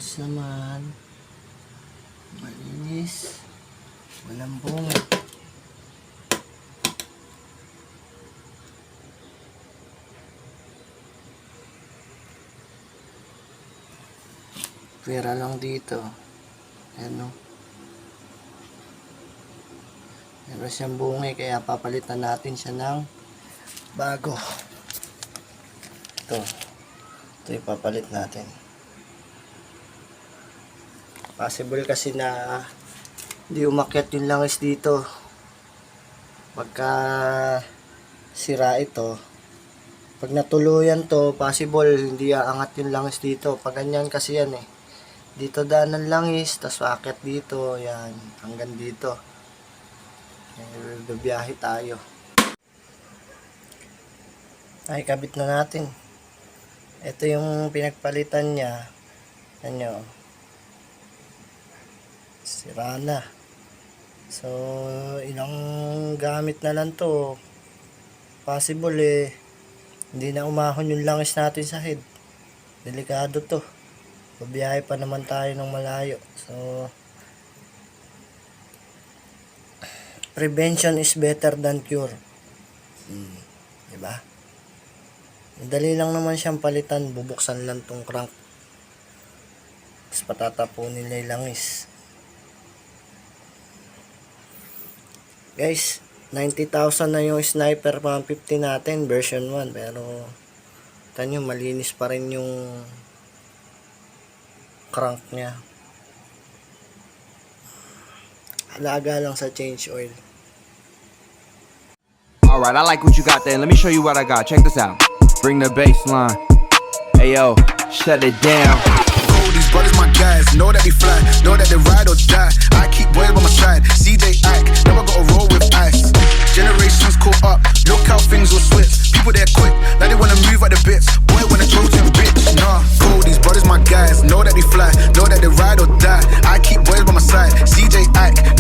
goods naman. Malinis. Walang bunga. Pera lang dito. Ayan o. Meron siyang bunga kaya papalitan natin siya ng bago. Ito. Ito ipapalit natin. Possible kasi na hindi umakyat yung langis dito. Pagka sira ito, pag natuluyan to, possible hindi aangat yung langis dito. Pag ganyan kasi yan eh. Dito daan ng langis, tas aakyat dito, yan, hanggang dito. Bibiyahe tayo. Ay, kabit na natin. Ito yung pinagpalitan niya. Ano? Sira na. So, ilang gamit na lang to. Possible eh, hindi na umahon yung langis natin sa head. Delikado to. Babiyahe pa naman tayo ng malayo. So, prevention is better than cure. Diba? Madali lang naman siyang palitan. Bubuksan lang tong crank. Tapos patatapunin nila yung langis. Guys, 90,000 na yung sniper 150 natin, version 1. Pero, tanyo, malinis pa rin yung crank niya. Alaga lang sa change oil. Alright, I like what you got there. Let me show you what I got. Check this out. Bring the bass line. Hey yo, shut it down. These brothers my guys, know that they fly, know that they ride or die. I keep boys by my side, CJ Ike, never gotta roll with ice. Generations caught up, look how things will switch. People they're quick, now they wanna move at the bits. Boy wanna choke him bitch, nah. Cool, these brothers my guys, know that they fly, know that they ride or die. I keep boys by my side, CJ Ike,